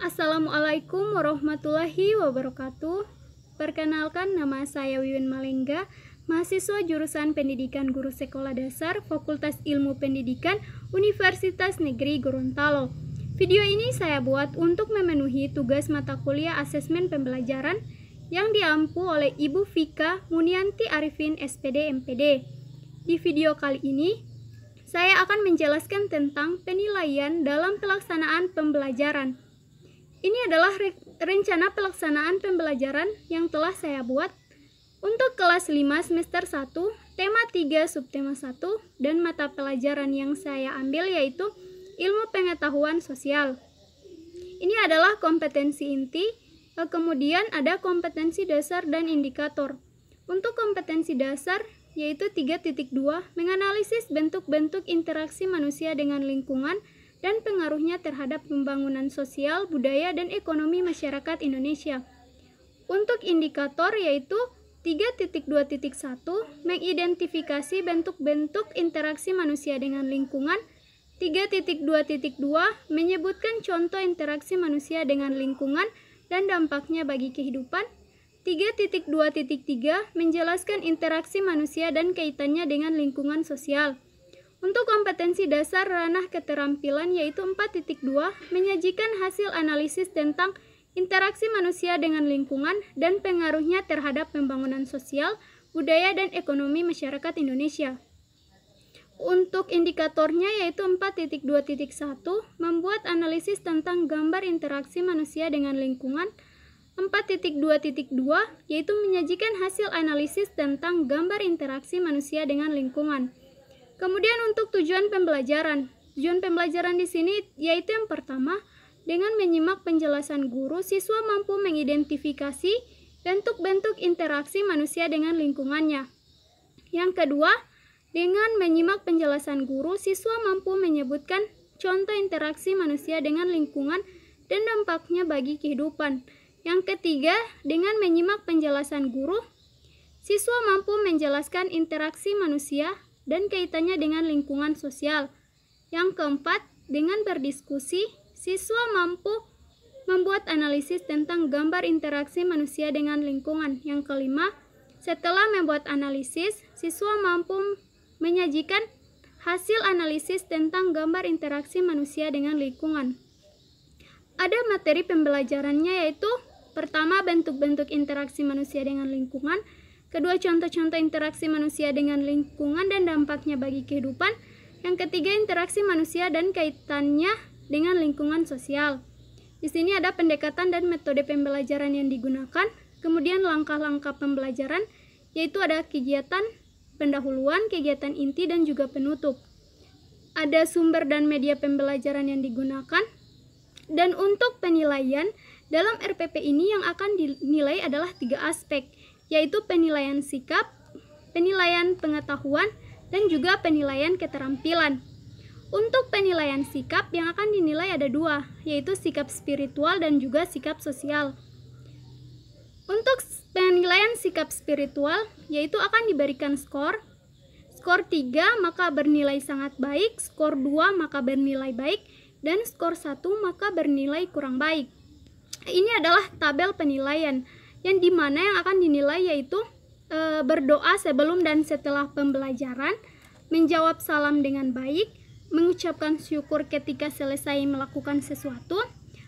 Assalamualaikum warahmatullahi wabarakatuh. Perkenalkan, nama saya Wiwin Malengga, mahasiswa jurusan Pendidikan Guru Sekolah Dasar Fakultas Ilmu Pendidikan Universitas Negeri Gorontalo. Video ini saya buat untuk memenuhi tugas mata kuliah asesmen pembelajaran yang diampu oleh Ibu Vika Munianti Arifin SPD MPD. Di video kali ini, saya akan menjelaskan tentang penilaian dalam pelaksanaan pembelajaran. Ini adalah rencana pelaksanaan pembelajaran yang telah saya buat untuk kelas 5 semester 1, tema 3 subtema 1, dan mata pelajaran yang saya ambil yaitu Ilmu Pengetahuan Sosial. Ini adalah kompetensi inti, kemudian ada kompetensi dasar dan indikator. Untuk kompetensi dasar yaitu 3.2, menganalisis bentuk-bentuk interaksi manusia dengan lingkungan dan pengaruhnya terhadap pembangunan sosial, budaya, dan ekonomi masyarakat Indonesia. Untuk indikator yaitu 3.2.1, mengidentifikasi bentuk-bentuk interaksi manusia dengan lingkungan. 3.2.2, menyebutkan contoh interaksi manusia dengan lingkungan dan dampaknya bagi kehidupan. 3.2.3, menjelaskan interaksi manusia dan kaitannya dengan lingkungan sosial. Untuk kompetensi dasar ranah keterampilan yaitu 4.2, menyajikan hasil analisis tentang interaksi manusia dengan lingkungan dan pengaruhnya terhadap pembangunan sosial, budaya, dan ekonomi masyarakat Indonesia. Untuk indikatornya yaitu 4.2.1, membuat analisis tentang gambar interaksi manusia dengan lingkungan. 4.2.2, yaitu menyajikan hasil analisis tentang gambar interaksi manusia dengan lingkungan. Kemudian untuk tujuan pembelajaran. Tujuan pembelajaran di sini yaitu yang pertama, dengan menyimak penjelasan guru, siswa mampu mengidentifikasi bentuk-bentuk interaksi manusia dengan lingkungannya. Yang kedua, dengan menyimak penjelasan guru, siswa mampu menyebutkan contoh interaksi manusia dengan lingkungan dan dampaknya bagi kehidupan. Yang ketiga, dengan menyimak penjelasan guru, siswa mampu menjelaskan interaksi manusia dan kaitannya dengan lingkungan sosial. Yang keempat, dengan berdiskusi, siswa mampu membuat analisis tentang gambar interaksi manusia dengan lingkungan. Yang kelima, setelah membuat analisis, siswa mampu menyajikan hasil analisis tentang gambar interaksi manusia dengan lingkungan. Ada materi pembelajarannya yaitu pertama, bentuk-bentuk interaksi manusia dengan lingkungan. Kedua, contoh-contoh interaksi manusia dengan lingkungan dan dampaknya bagi kehidupan. Yang ketiga, interaksi manusia dan kaitannya dengan lingkungan sosial. Di sini ada pendekatan dan metode pembelajaran yang digunakan. Kemudian langkah-langkah pembelajaran, yaitu ada kegiatan pendahuluan, kegiatan inti, dan juga penutup. Ada sumber dan media pembelajaran yang digunakan. Dan untuk penilaian, dalam RPP ini yang akan dinilai adalah 3 aspek, yaitu penilaian sikap, penilaian pengetahuan, dan juga penilaian keterampilan. Untuk penilaian sikap yang akan dinilai ada 2, yaitu sikap spiritual dan juga sikap sosial. Untuk penilaian sikap spiritual, yaitu akan diberikan skor. Skor 3 maka bernilai sangat baik, skor 2 maka bernilai baik, dan skor 1 maka bernilai kurang baik. Ini adalah tabel penilaian yang dimana yang akan dinilai yaitu berdoa sebelum dan setelah pembelajaran, menjawab salam dengan baik, mengucapkan syukur ketika selesai melakukan sesuatu,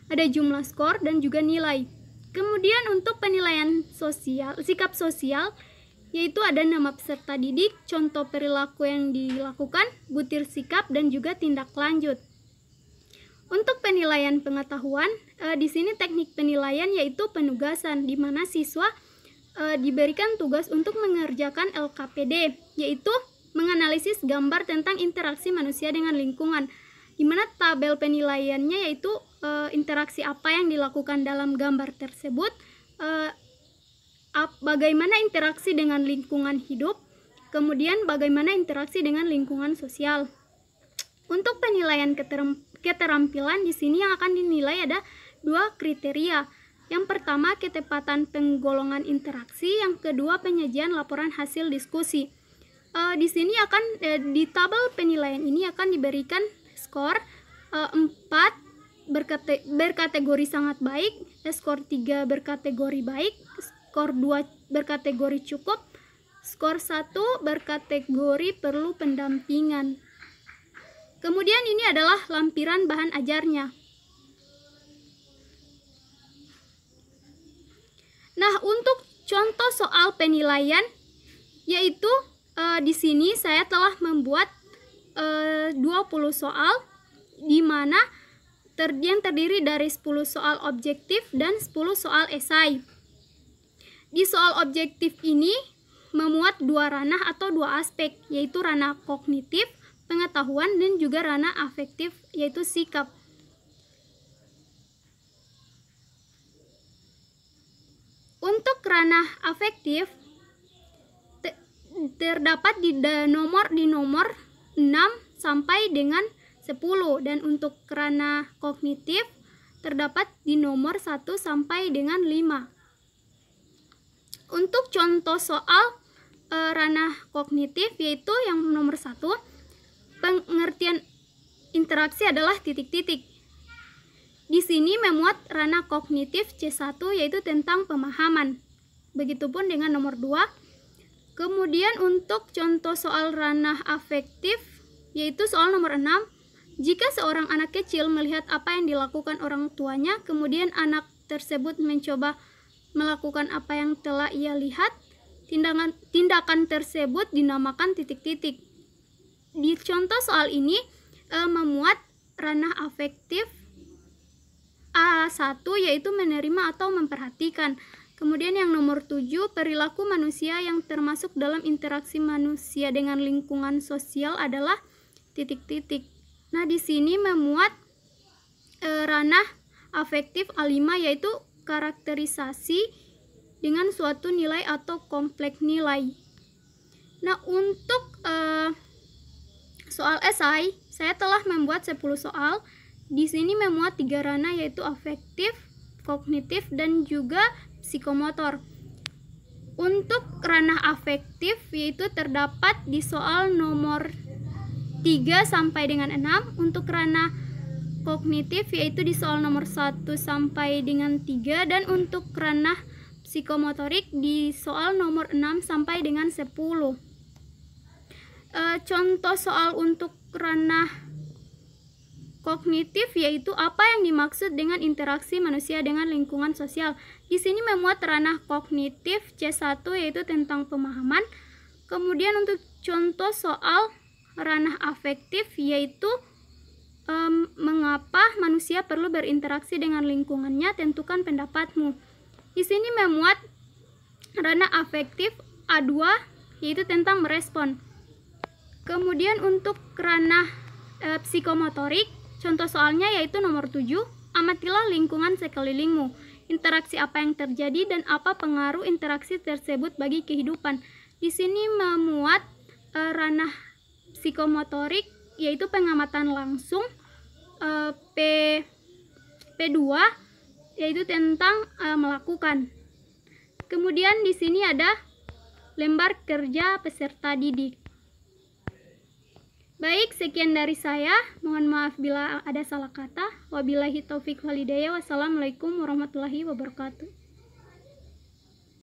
ada jumlah skor dan juga nilai. Kemudian untuk penilaian sosial, sikap sosial, yaitu ada nama peserta didik, contoh perilaku yang dilakukan, butir sikap, dan juga tindak lanjut. Untuk penilaian pengetahuan, di sini teknik penilaian yaitu penugasan, di mana siswa diberikan tugas untuk mengerjakan LKPD, yaitu menganalisis gambar tentang interaksi manusia dengan lingkungan, di mana tabel penilaiannya yaitu interaksi apa yang dilakukan dalam gambar tersebut, bagaimana interaksi dengan lingkungan hidup, kemudian bagaimana interaksi dengan lingkungan sosial. Untuk penilaian keterampilan di sini yang akan dinilai ada 2 kriteria. Yang pertama, ketepatan penggolongan interaksi, yang kedua, penyajian laporan hasil diskusi. Di sini akan di tabel penilaian ini akan diberikan skor 4 berkategori sangat baik, skor 3 berkategori baik, skor 2 berkategori cukup, skor 1 berkategori perlu pendampingan. Kemudian ini adalah lampiran bahan ajarnya. Nah, untuk contoh soal penilaian, yaitu di sini saya telah membuat 20 soal, di mana yang terdiri dari 10 soal objektif dan 10 soal esai. Di soal objektif ini memuat 2 ranah atau 2 aspek, yaitu ranah kognitif, pengetahuan, dan juga ranah afektif, yaitu sikap. Untuk ranah afektif terdapat di nomor 6 sampai dengan 10, dan untuk ranah kognitif terdapat di nomor 1 sampai dengan 5. Untuk contoh soal ranah kognitif, yaitu yang nomor 1, pengertian interaksi adalah titik-titik. Di sini memuat ranah kognitif C1, yaitu tentang pemahaman. Begitupun dengan nomor 2. Kemudian untuk contoh soal ranah afektif, yaitu soal nomor 6, jika seorang anak kecil melihat apa yang dilakukan orang tuanya, kemudian anak tersebut mencoba melakukan apa yang telah ia lihat, tindakan tersebut dinamakan titik-titik. Di contoh soal ini memuat ranah afektif A1, yaitu menerima atau memperhatikan. Kemudian yang nomor 7, perilaku manusia yang termasuk dalam interaksi manusia dengan lingkungan sosial adalah titik-titik. Nah, di sini memuat ranah afektif A5, yaitu karakterisasi dengan suatu nilai atau kompleks nilai. Nah, untuk soal esai, saya telah membuat 10 soal. Di sini memuat 3 ranah, yaitu afektif, kognitif, dan juga psikomotor. Untuk ranah afektif, yaitu terdapat di soal nomor 3 sampai dengan 6. Untuk ranah kognitif, yaitu di soal nomor 1 sampai dengan 3. Dan untuk ranah psikomotorik di soal nomor 6 sampai dengan 10. Contoh soal untuk ranah kognitif, yaitu apa yang dimaksud dengan interaksi manusia dengan lingkungan sosial. Di sini memuat ranah kognitif C1, yaitu tentang pemahaman. Kemudian untuk contoh soal ranah afektif, yaitu mengapa manusia perlu berinteraksi dengan lingkungannya, tentukan pendapatmu. Di sini memuat ranah afektif A2, yaitu tentang merespon. Kemudian untuk ranah psikomotorik, contoh soalnya yaitu nomor 7, amatilah lingkungan sekelilingmu. Interaksi apa yang terjadi dan apa pengaruh interaksi tersebut bagi kehidupan. Di sini memuat ranah psikomotorik, yaitu pengamatan langsung. P2, yaitu tentang melakukan. Kemudian di sini ada lembar kerja peserta didik. Baik, sekian dari saya. Mohon maaf bila ada salah kata. Wabillahi taufik walhidayah. Wassalamualaikum warahmatullahi wabarakatuh.